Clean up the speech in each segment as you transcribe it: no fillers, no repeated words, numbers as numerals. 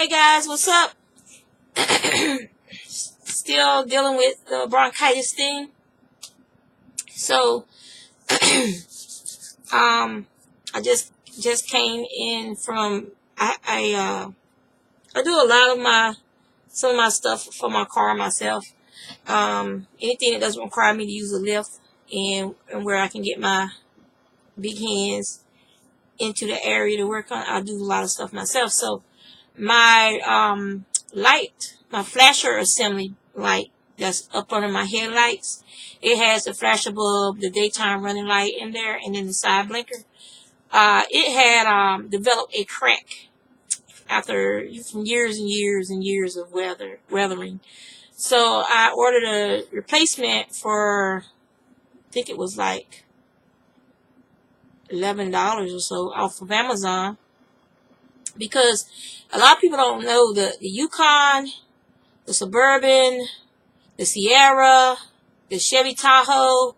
Hey guys, what's up? Still dealing with the bronchitis thing. So, I just came in from I do a lot of some of my stuff for my car myself. Anything that doesn't require me to use a lift and where I can get my big hands into the area to work on, I do a lot of stuff myself. So my light, my flasher assembly light that's up under my headlights, it has the flasher bulb, the daytime running light in there, and then the side blinker. It had developed a crack after from years and years and years of weathering. So I ordered a replacement for, I think it was like $11 or so off of Amazon, because a lot of people don't know the Yukon, the Suburban, the Sierra, the Chevy Tahoe,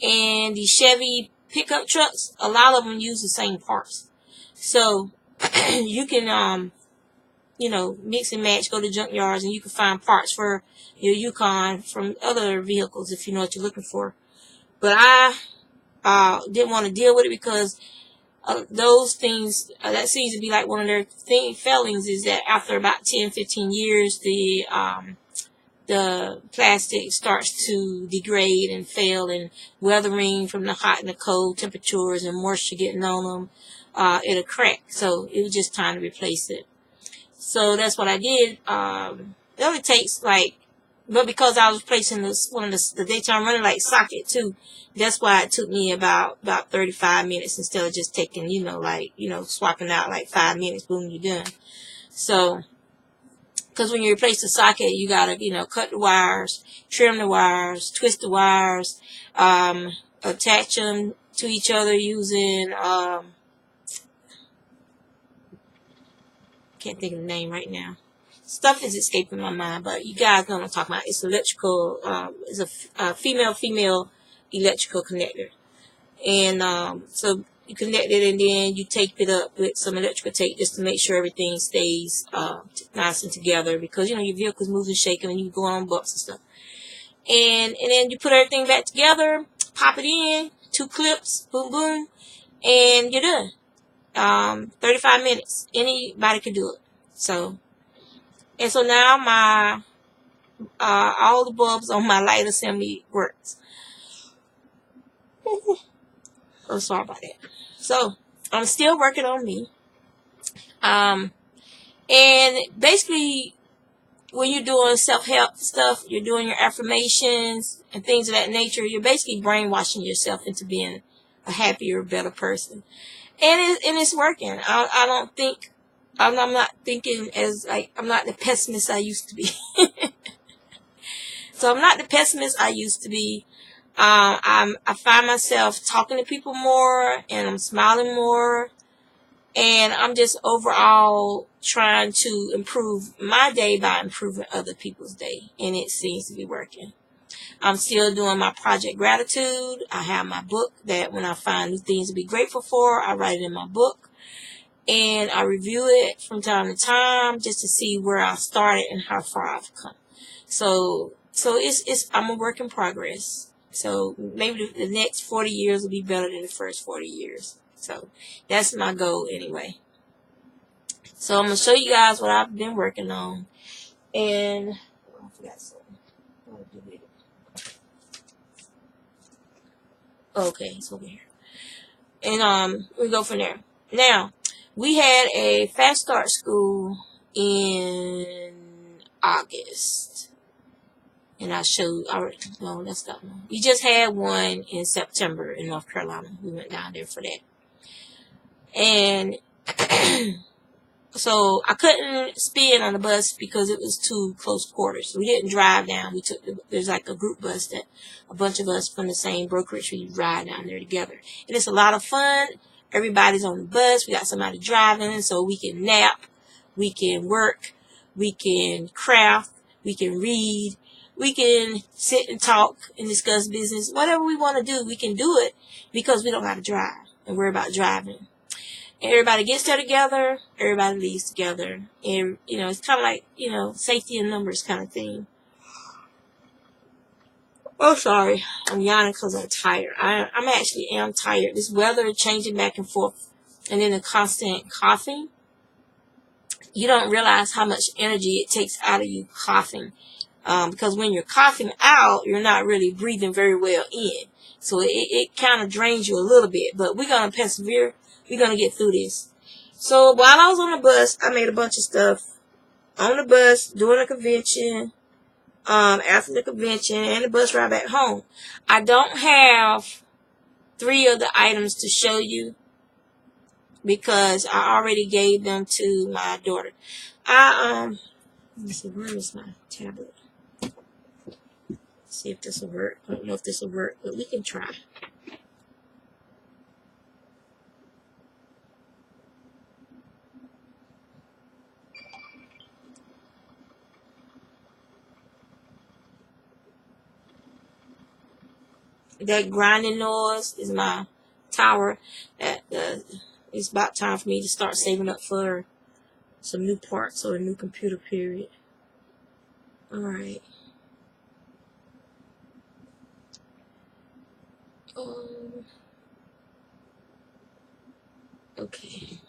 and the Chevy pickup trucks. A lot of them use the same parts. So you can mix and match, go to junkyards, and you can find parts for your Yukon from other vehicles if you know what you're looking for. But I didn't want to deal with it because those things, that seems to be like one of their failings, is that after about 10-15 years, the plastic starts to degrade and fail, and weathering from the hot and the cold temperatures and moisture getting on them, it'll crack. So it was just time to replace it. So that's what I did. It only takes but because I was replacing one of the daytime running light socket too, that's why it took me about 35 minutes instead of just taking, swapping out like 5 minutes, boom, you're done. So, because when you replace the socket, you gotta, cut the wires, trim the wires, twist the wires, attach them to each other using, can't think of the name right now. Stuff is escaping my mind, but you guys know what I'm talking about. It's electrical, it's a female electrical connector. And so you connect it, and then you tape it up with some electrical tape just to make sure everything stays nice and together, because your vehicle's moving, shaking, and you go on bumps and stuff. And then you put everything back together, pop it in, 2 clips, boom boom, and you're done. 35 minutes. Anybody can do it. So now my all the bulbs on my light assembly works. Oh, sorry about that. So I'm still working on me. And basically, when you're doing self-help stuff, you're doing your affirmations and things of that nature, you're basically brainwashing yourself into being a happier, better person. And it's working. I'm not thinking I'm not the pessimist I used to be. So I'm not the pessimist I used to be. I find myself talking to people more, and I'm smiling more, and I'm just overall trying to improve my day by improving other people's day, and it seems to be working. I'm still doing my project gratitude. I have my book that when I find new things to be grateful for, I write it in my book, and I review it from time to time just to see where I started and how far I've come. So I'm a work in progress. So maybe the next 40 years will be better than the first 40 years. So that's my goal anyway. So I'm going to show you guys what I've been working on. And I forgot something. Okay, it's over here. And we go from there. Now, we had a fast start school in August. And no, that's not one. We just had one in September in North Carolina. We went down there for that. And so I couldn't spin on the bus because it was too close quarters. So we didn't drive down. There's like a group bus that a bunch of us from the same brokerage, we ride down there together. And it's a lot of fun. Everybody's on the bus. We got somebody driving, so we can nap, we can work, we can craft, we can read. We can sit and talk and discuss business. Whatever we want to do, we can do it because we don't have to drive and worry about driving. And everybody gets there together, everybody leaves together. And, you know, it's kind of like, you know, safety in numbers kind of thing. Oh, sorry. I'm yawning because I'm tired. I'm actually am tired. This weather changing back and forth. And then the constant coughing. You don't realize how much energy it takes out of you coughing. Because when you're coughing out, you're not really breathing very well in. So it kind of drains you a little bit. But we're going to persevere. We're going to get through this. So while I was on the bus, I made a bunch of stuff on the bus, during the convention, after the convention, and the bus ride back home. I don't have 3 of the items to show you because I already gave them to my daughter. Let's see, where is my tablet? See if this will work. I don't know if this will work, but we can try. That grinding noise is my tower. It's about time for me to start saving up for some new parts or a new computer period. Alright. Okay.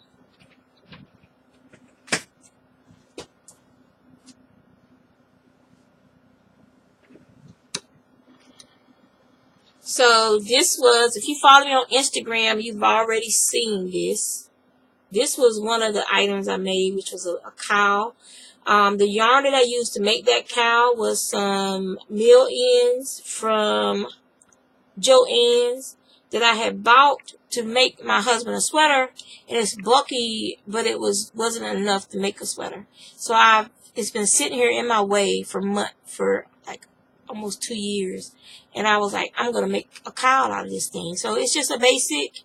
So this was, if you follow me on Instagram, you've already seen this. This was one of the items I made, which was a cowl. The yarn that I used to make that cowl was some mill ends from Joann's that I had bought to make my husband a sweater, and it's bulky, but it wasn't enough to make a sweater. So it's been sitting here in my way for like almost 2 years, and I was like, I'm gonna make a cowl out of this thing. So it's just a basic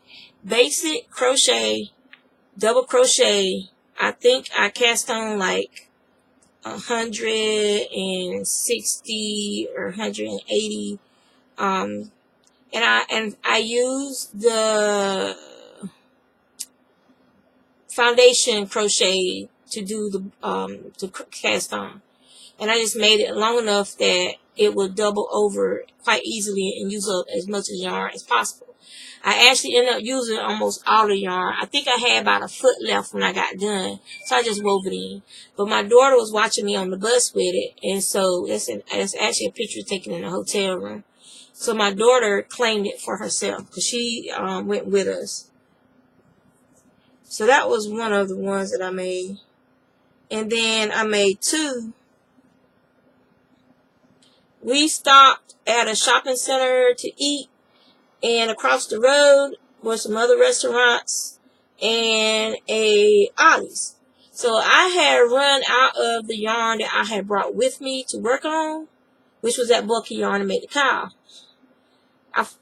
crochet, double crochet. I think I cast on like 160 or 180. And I used the foundation crochet to do the to cast on, and I just made it long enough that it would double over quite easily and use up as much yarn as possible. I actually ended up using almost all the yarn. I think I had about a foot left when I got done, so I just wove it in. But my daughter was watching me on the bus with it, and so it's actually a picture taken in the hotel room. So my daughter claimed it for herself because she went with us. So that was one of the ones that I made. And then I made 2. We stopped at a shopping center to eat, and across the road were some other restaurants and a Ollie's. So I had run out of the yarn that I had brought with me to work on, which was that bulky yarn to make the cowl.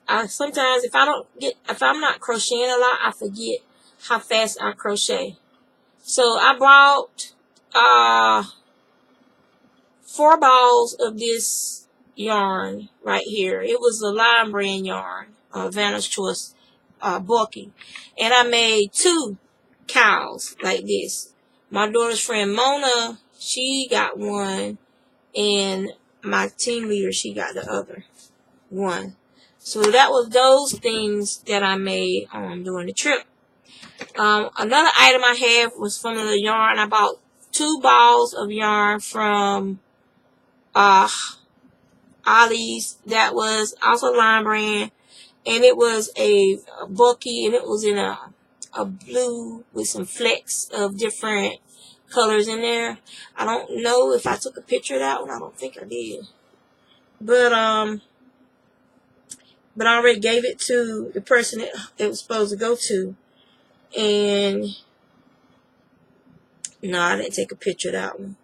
I sometimes, if I'm not crocheting a lot, I forget how fast I crochet. So I bought 4 balls of this yarn right here. It was a Lime brand yarn, Vanna's Choice, bulky, and I made 2 cowls like this. My daughter's friend Mona, she got one, and my team leader, she got the other one. So that was those things that I made during the trip. Another item I have was from the yarn. I bought 2 balls of yarn from Ollie's. That was also Lime brand, and it was a bulky, and it was in a blue with some flecks of different colors in there. I don't know if I took a picture of that one. I don't think I did, but I already gave it to the person it was supposed to go to. And no, I didn't take a picture of that one.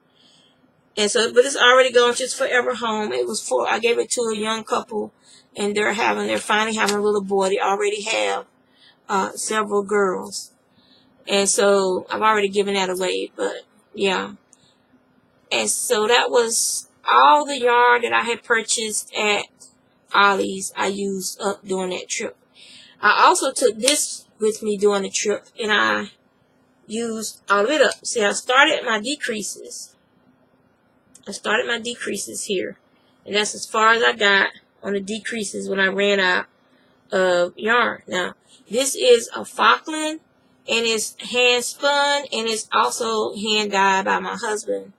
And so, but it's already gone to its forever home. I gave it to a young couple, and they're finally having a little boy. They already have several girls. And so I've already given that away, but yeah. And so that was all the yarn that I had purchased at Ollie's. I used up during that trip. I also took this with me doing the trip, and I used all of it up. See, I started my decreases. Here, and that's as far as I got on the decreases when I ran out of yarn. Now, this is a Falkland, and it's hand spun, and it's also hand dyed by my husband,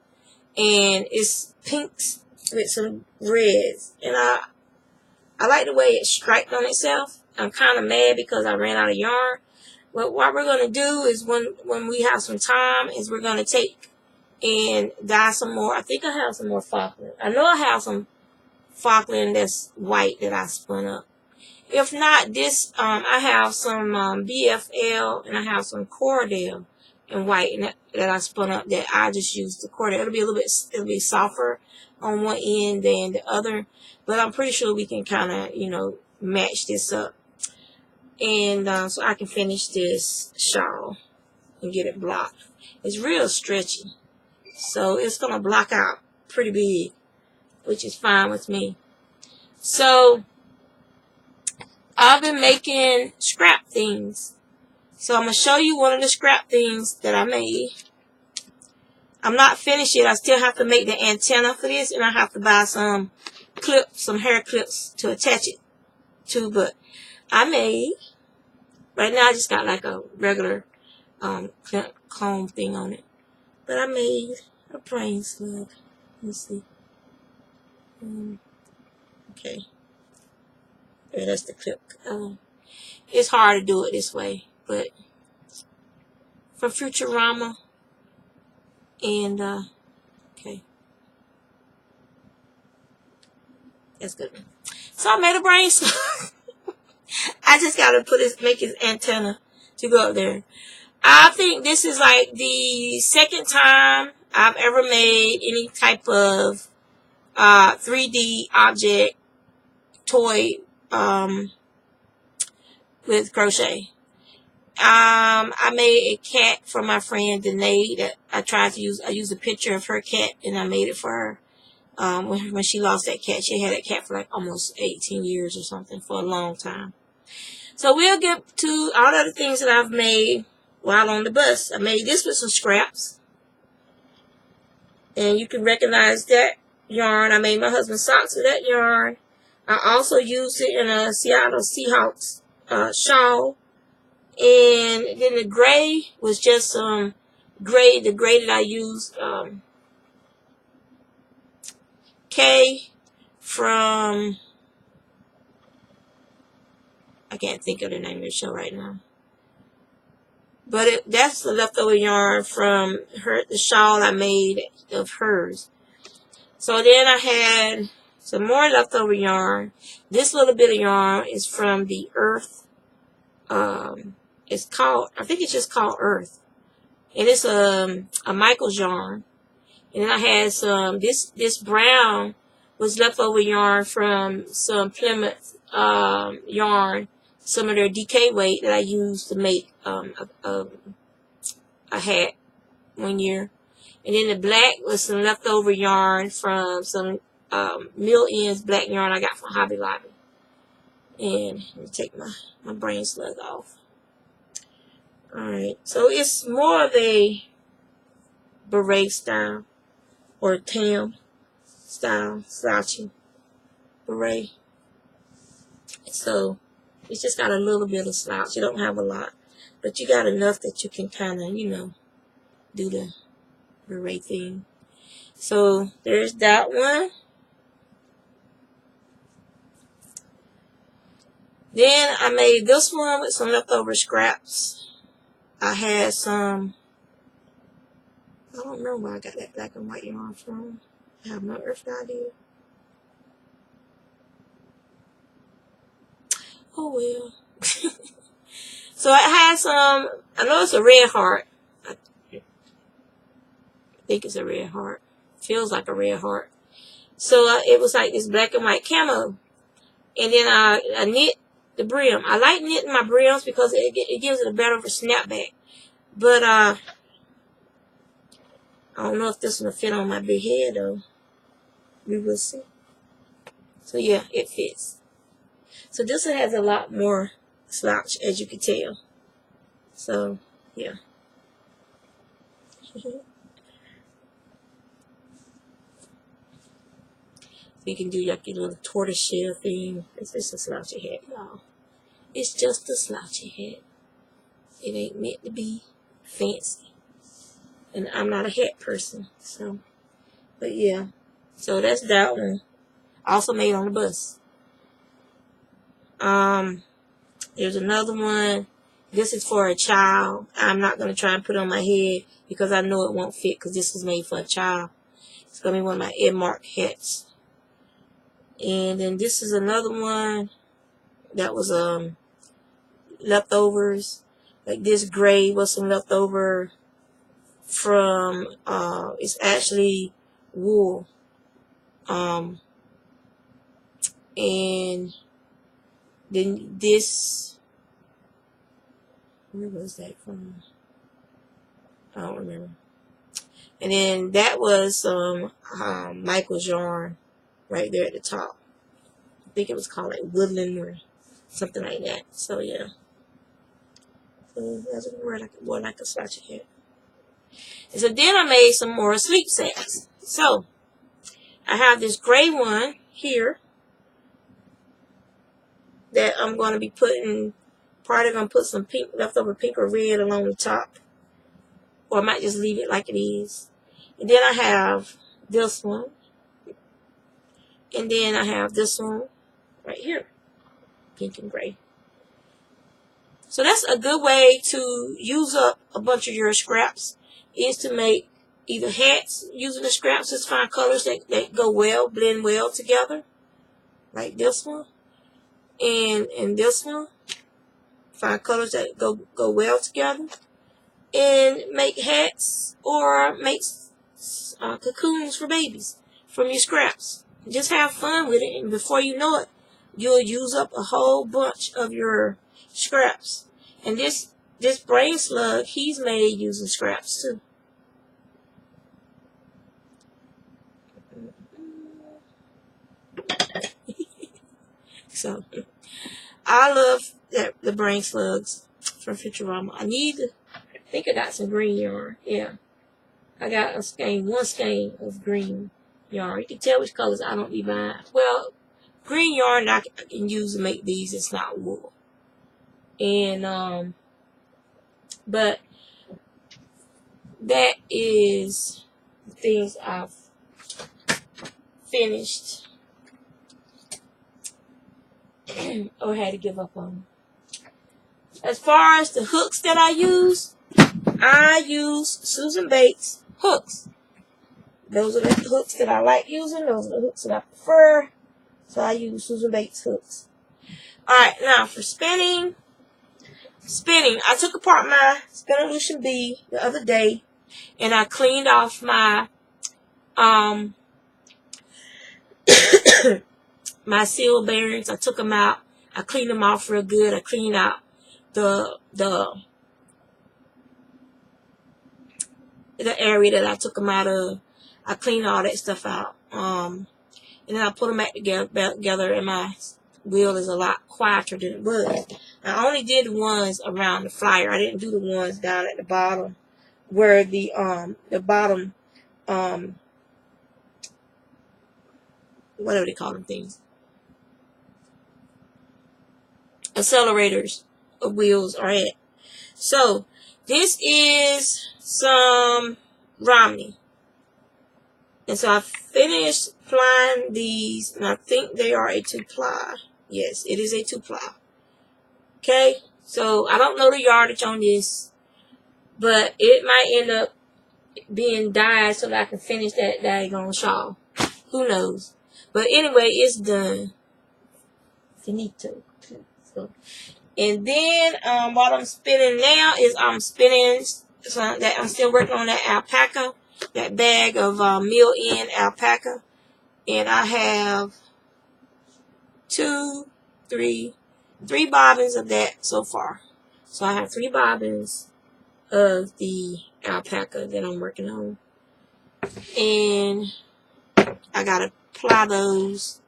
and it's pinks with some reds, and I like the way it's striped on itself. I'm kind of mad because I ran out of yarn. But what we're going to do is when we have some time is we're going to take and dye some more. I think I have some more Falkland. I know I have some Falkland that's white that I spun up. If not, this I have some BFL, and I have some Cordell in white, and that I spun up that I just used the Cordell. It'll be softer on one end than the other, but I'm pretty sure we can kind of, match this up. And so I can finish this shawl and get it blocked. It's real stretchy, so it's going to block out pretty big, which is fine with me. So I've been making scrap things. So I'm going to show you one of the scrap things that I made. I'm not finished yet. I still have to make the antenna for this, and I have to buy some clips, some hair clips to attach it to. But I made, right now I just got like a regular comb thing on it. But I made a brain slug. Let me see. Okay. Yeah, that's the clip. It's hard to do it this way, but from Futurama. And, okay. That's good. So I made a brain slug. I just gotta make his antenna to go up there. I think this is like the second time I've ever made any type of 3D object toy with crochet. I made a cat for my friend Danae that I used a picture of her cat, and I made it for her. When she lost that cat, she had that cat for like almost 18 years or something, for a long time. So we'll get to all other things that I've made while on the bus. I made this with some scraps, and you can recognize that yarn. I made my husband socks with that yarn. I also used it in a Seattle Seahawks shawl. And then the gray was just some gray. The gray that I used, K from, I can't think of the name of the show right now. But that's the leftover yarn from the shawl I made of hers. So then I had some more leftover yarn. This little bit of yarn is from the Earth. It's called, I think it's just called Earth. And it's a Michael's yarn. And then I had some, this brown was leftover yarn from some Plymouth yarn, some of their DK weight that I used to make a hat one year. And then the black was some leftover yarn from some Mill Ends black yarn I got from Hobby Lobby. And let me take my brain slug off. Alright, so it's more of a beret style or tam style slouchy beret. So it's just got a little bit of slouch. You don't have a lot, but you got enough that you can kind of, do the beret thing. So there's that one. Then I made this one with some leftover scraps. I had some, I don't know where I got that black and white yarn from. I have no earthly idea. Oh well. So I had some, I know it's a red heart. I think it's a red heart. Feels like a red heart. So it was like this black and white camo. And then I knit the brim. I like knitting my brims because it gives it a better snapback. But I don't know if this one will fit on my big head though. We will see. So yeah, it fits. So this one has a lot more slouch, as you can tell. So yeah. You can do like your little tortoiseshell thing. It's just a slouchy hat, y'all. It's just a slouchy hat. It ain't meant to be fancy. And I'm not a hat person, so. But yeah. So that's that one. Also made on the bus. There's another one. This is for a child. I'm not going to try and put it on my head because I know it won't fit because this was made for a child. It's going to be one of my Edmark hats. And then this is another one that was leftovers. Like this gray was some leftover from it's actually wool. And then this, where was that from? I don't remember. And then that was Michael's yarn right there at the top. I think it was called like Woodland or something like that. So yeah. So that's where I wore like a slouchy hat. And so then I made some more sleep sets. So I have this gray one here that I'm going to be putting, probably going to put some pink, leftover pink or red along the top. Or I might just leave it like it is. And then I have this one. And then I have this one right here. Pink and gray. So that's a good way to use up a bunch of your scraps, is to make either hats using the scraps. Just find colors that go well, blend well together. Like this one. And this one. Find colors that go well together. And make hats or make cocoons for babies from your scraps. Just have fun with it, and before you know it, you'll use up a whole bunch of your scraps. And this brain slug, he's made using scraps too. So I love the brain slugs from Futurama. I think I got some green yarn. Yeah. I got one skein of green yarn. You can tell which colors I don't be buying. Well, green yarn I can use to make these. It's not wool. And, but that is the things I've finished or had to give up on. As far as the hooks that I use Susan Bates hooks. Those are the hooks that I like using. Those are the hooks that I prefer. So I use Susan Bates hooks. Alright, now for spinning. I took apart my Spinolution B the other day. And I cleaned off my my seal bearings. I took them out. I cleaned them off real good. I cleaned out the area that I took them out of. I cleaned all that stuff out. And then I put them back together, and my wheel is a lot quieter than it was. I only did the ones around the flyer. I didn't do the ones down at the bottom where the bottom whatever they call them things, accelerators of wheels are at. So this is some Romney. And so I finished plying these, and I think they are a 2-ply. Yes, it is a 2-ply. Okay, so I don't know the yardage on this, but it might end up being dyed so that I can finish that daggone shawl. Who knows? But anyway, it's done. Finito. So, and then what I'm spinning now is I'm spinning. So that I'm still working on that alpaca, that bag of mill-in alpaca, and I have three bobbins of that so far. So I have 3 bobbins of the alpaca that I'm working on, and I gotta ply those.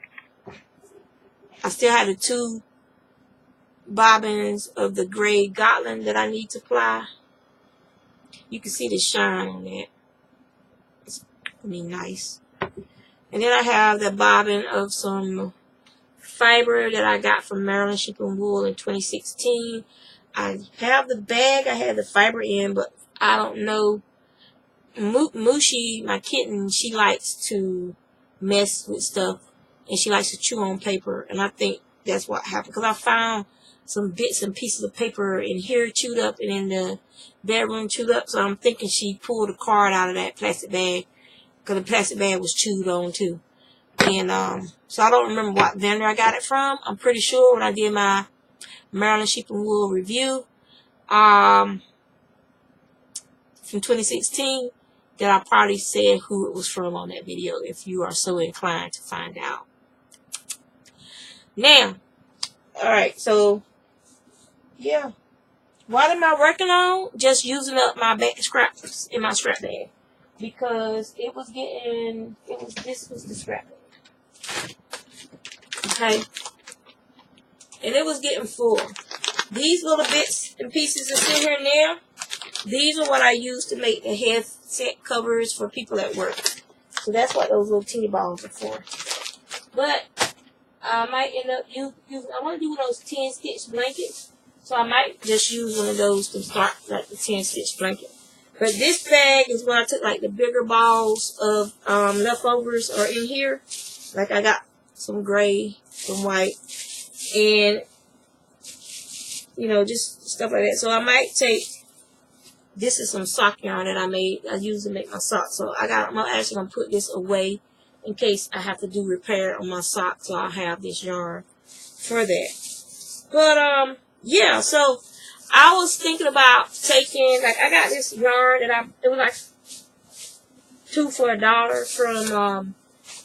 I still have the 2 bobbins of the gray Gotland that I need to apply. You can see the shine on that. It's really nice. And then I have the bobbin of some fiber that I got from Maryland Shipping Wool in 2016. I have the bag I had the fiber in, but I don't know. Mushi, my kitten, she likes to mess with stuff, and she likes to chew on paper, and I think that's what happened, because I found some bits and pieces of paper in here chewed up and in the bedroom chewed up, so I'm thinking she pulled a card out of that plastic bag, because the plastic bag was chewed on too. And so I don't remember what vendor I got it from. I'm pretty sure when I did my Maryland Shipping Wool review from 2016, that I probably said who it was from on that video, if you are so inclined to find out. Now, alright, so yeah, what am I working on? Just using up my scraps in my scrap bag, because it was getting, this was the scrap bag, okay, and it was getting full. These little bits and pieces that's in here now, these are what I use to make the headset covers for people at work. So that's what those little teeny balls are for. But I might end up using, I want to do those 10 stitch blankets. So I might just use one of those to start like the 10 stitch blanket. But this bag is where I took like the bigger balls of leftovers are in here. Like I got some gray, some white, and you know, just stuff like that. So I might take, this is some sock yarn that I made. I use to make my socks. So I'm actually going to put this away in case I have to do repair on my socks. So I'll have this yarn for that. But, yeah. So I was thinking about taking, like, I got this yarn that it was like 2 for $1 from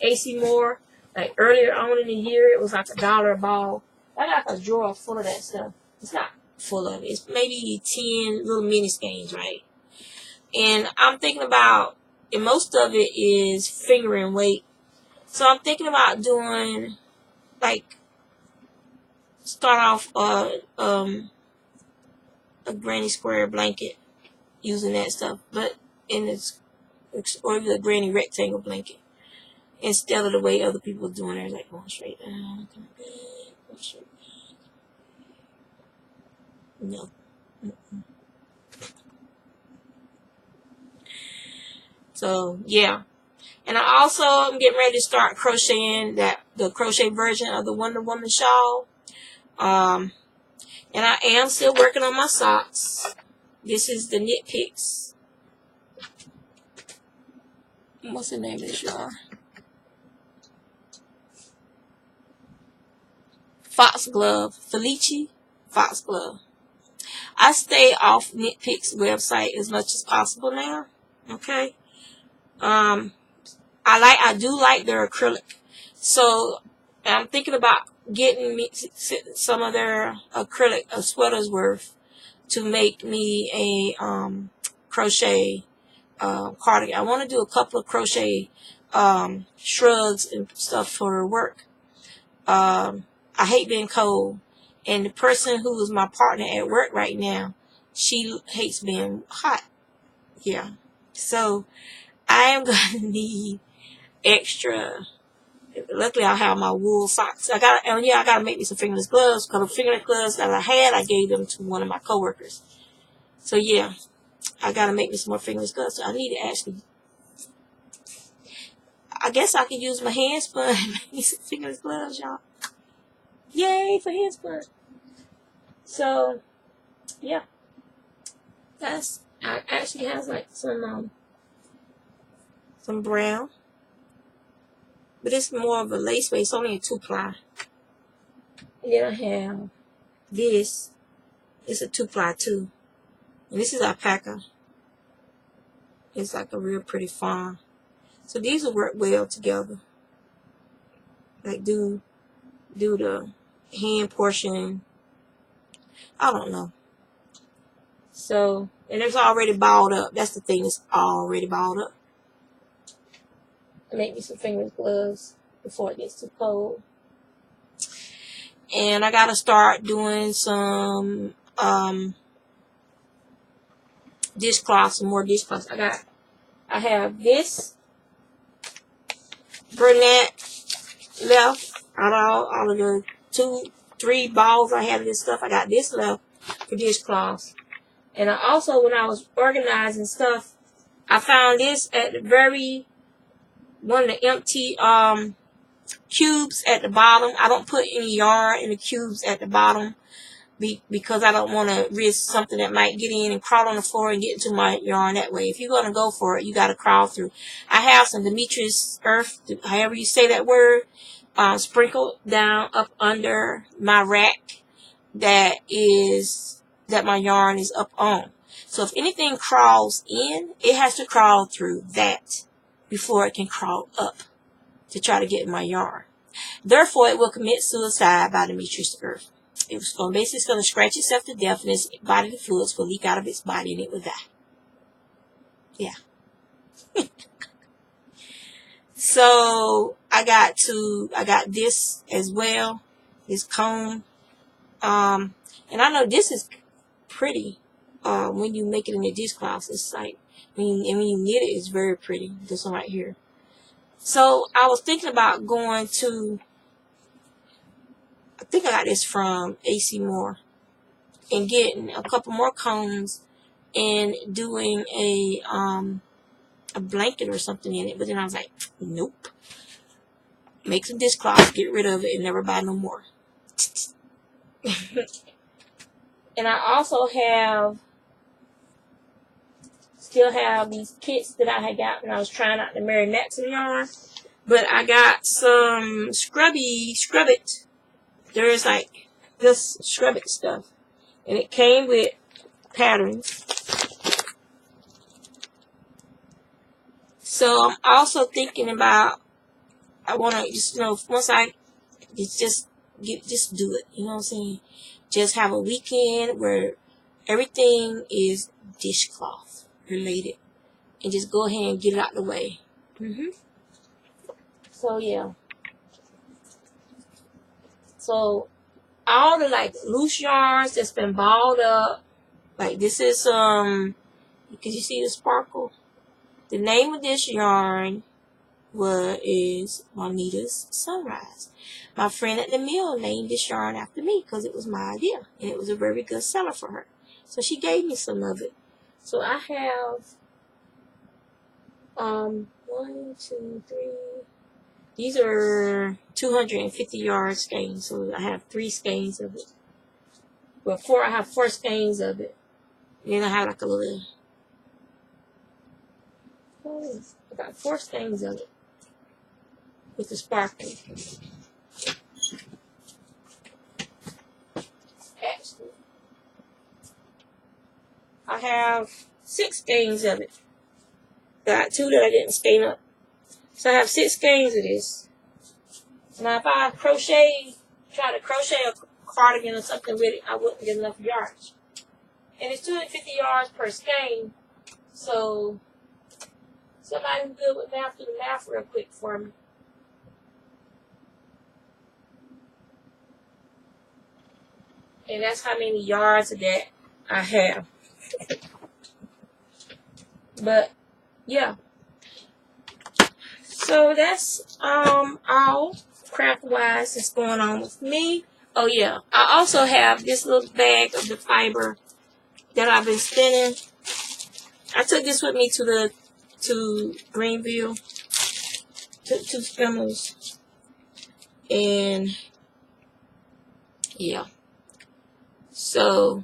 AC Moore. Like earlier on in the year, it was like $1 a ball. I got a drawer full of that stuff. It's not full of it. It's maybe 10 little mini skeins, right? And I'm thinking about, and most of it is fingering weight. So I'm thinking about doing, like, start off a granny square blanket using that stuff, but in this, or the granny rectangle blanket, instead of the way other people are doing it, like going straight down, going straight down. No. So yeah, and I also am getting ready to start crocheting the crochet version of the Wonder Woman shawl. And I am still working on my socks. This is the Knit Picks. What's the name of this yarn? Foxglove, Felici Foxglove. I stay off Knit Picks website as much as possible now. Okay. I do like their acrylic. So I'm thinking about getting me some of their acrylic sweaters worth to make me a crochet cardigan. I want to do a couple of crochet shrugs and stuff for work. I hate being cold. And the person who is my partner at work right now, she hates being hot. Yeah. So I am going to need extra. Luckily, I have my wool socks. I gotta make me some fingerless gloves. Because the fingerless gloves that I had, I gave them to one of my coworkers. So yeah, I gotta make me some more fingerless gloves. So I need to actually, I guess I could use my hand spun and make me some fingerless gloves, y'all. Yay for hand spun. So, yeah. I actually has like some brown. But it's more of a lace weight. It's only a 2-ply. And then I have this. It's a 2-ply too. And this is alpaca. It's like a real pretty fawn. So these will work well together. Like do the hand portion. I don't know. So, and it's already balled up. That's the thing. It's already balled up. Make me some fingerless gloves before it gets too cold. And I gotta start doing some dishcloth, some more dishcloths. I have this brunette left out of all of the 2-3 balls I have of this stuff. I got this left for dishcloths. And I also, when I was organizing stuff, I found this at the very, one of the empty cubes at the bottom. I don't put any yarn in the cubes at the bottom because I don't want to risk something that might get in and crawl on the floor and get into my yarn that way. If you're going to go for it, you got to crawl through. I have some Demetrius Earth, however you say that word, sprinkled down up under my rack that my yarn is up on. So if anything crawls in, it has to crawl through that before it can crawl up to try to get my yarn. Therefore, it will commit suicide by Demetrius Earth. It's basically going to scratch itself to death, and its bodily fluids will leak out of its body, and it will die. Yeah. So I got this as well, this comb. And I know this is pretty. When you make it in the dishcloth, it's like when you knit it, it's very pretty. This one right here. So I was thinking about going to, I think I got this from AC Moore, and getting a couple more combs and doing a blanket or something in it. But then I was like, nope. Make some dishcloth, get rid of it, and never buy no more. And I also still have these kits that I had got when I was trying out the Mary Maxim yarn. But I got some Scrub It. There's like this Scrub It stuff. And it came with patterns. So I'm also thinking about, I want to just, once I just do it. You know what I'm saying? Just have a weekend where everything is dishcloth related. And just go ahead and get it out the way. So, yeah. So, all the, like, loose yarns that's been balled up. Like, this is, can you see the sparkle? The name of this yarn is Juanita's Sunrise. My friend at the mill named this yarn after me because it was my idea. And it was a very good seller for her. So, she gave me some of it. So, I have, 1, 2, 3... These are 250 yard skeins, so I have 3 skeins of it. Well, I have 4 skeins of it. And then I have like a little, I got 4 skeins of it with the sparkle. Actually, I have 6 skeins of it. Got 2 that I didn't skein up. So I have 6 skeins of this. Now if I try to crochet a cardigan or something with it, I wouldn't get enough yards. And it's 250 yards per skein. So somebody who's good with math, do the math real quick for me. And that's how many yards of that I have. But yeah. So that's all craft-wise that's going on with me. Oh yeah, I also have this little bag of the fiber that I've been spinning. I took this with me to Greenville. Took 2 spindles, and yeah. So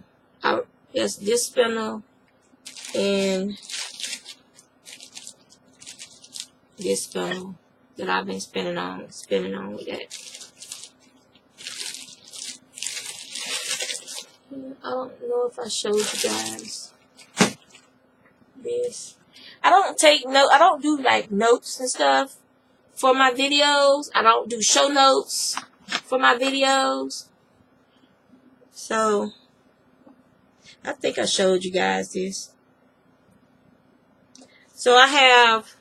yes, this spindle and this spindle that I've been spinning on with that. I don't know if I showed you guys this. I don't do like notes and stuff for my videos. I don't do show notes for my videos. So I think I showed you guys this. So I have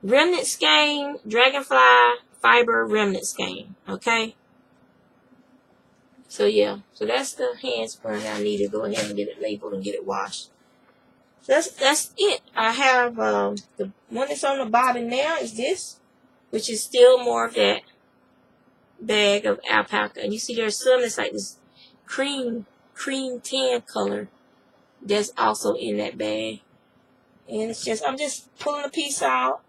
remnant skein, dragonfly fiber remnant skein, okay? So yeah, so that's the handspring. I need to go ahead and get it labeled and get it washed. So that's it. I have the one that's on the bottom now is this, which is still more of that bag of alpaca. And you see there's some that's like this cream tan color that's also in that bag. And it's just, I'm just pulling a piece out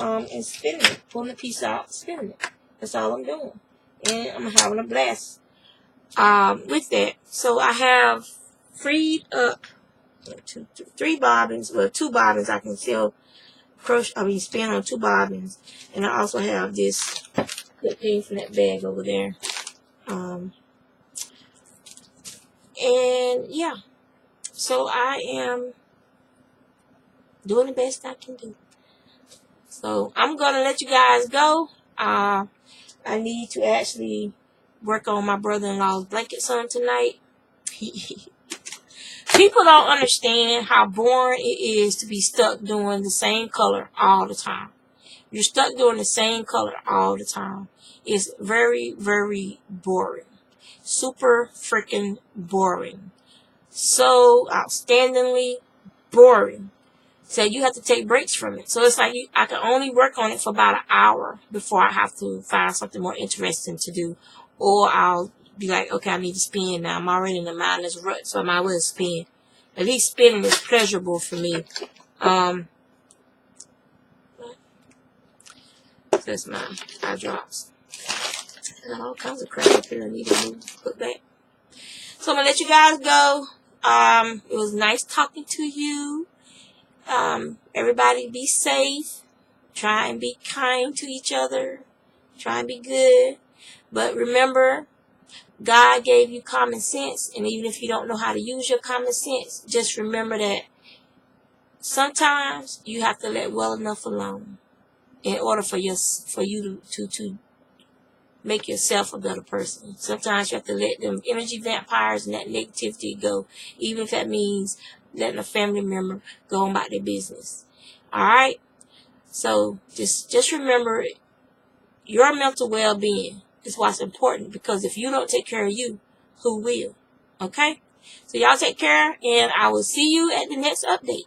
and spinning it. Pulling a piece out, spinning it. That's all I'm doing. And I'm having a blast with that. So I have freed up three bobbins, well, two bobbins I can still crochet, spin on two bobbins. And I also have this that came from that bag over there. And yeah, so I am doing the best I can do. So I'm gonna let you guys go. I need to actually work on my brother-in-law's blanket son tonight. People don't understand how boring it is to be stuck doing the same color all the time. You're stuck doing the same color all the time. It's very, very boring. Super freaking boring. So outstandingly boring. So you have to take breaks from it. So it's like I can only work on it for about an hour before I have to find something more interesting to do. Or I'll be like, okay, I need to spin now. I'm already in the mindless rut, so I might as well spin. At least spinning is pleasurable for me. That's my eye drops. Got all kinds of crap up here I need to put back. So I'm going to let you guys go. It was nice talking to you. Everybody be safe. Try and be kind to each other. Try and be good. But remember, God gave you common sense. And even if you don't know how to use your common sense, just remember that sometimes you have to let well enough alone in order for you to make yourself a better person. Sometimes you have to let them energy vampires and that negativity go, even if that means letting a family member go on about their business. Alright? So just remember, your mental well-being is what's important, because if you don't take care of you, who will? Okay? So y'all take care, and I will see you at the next update.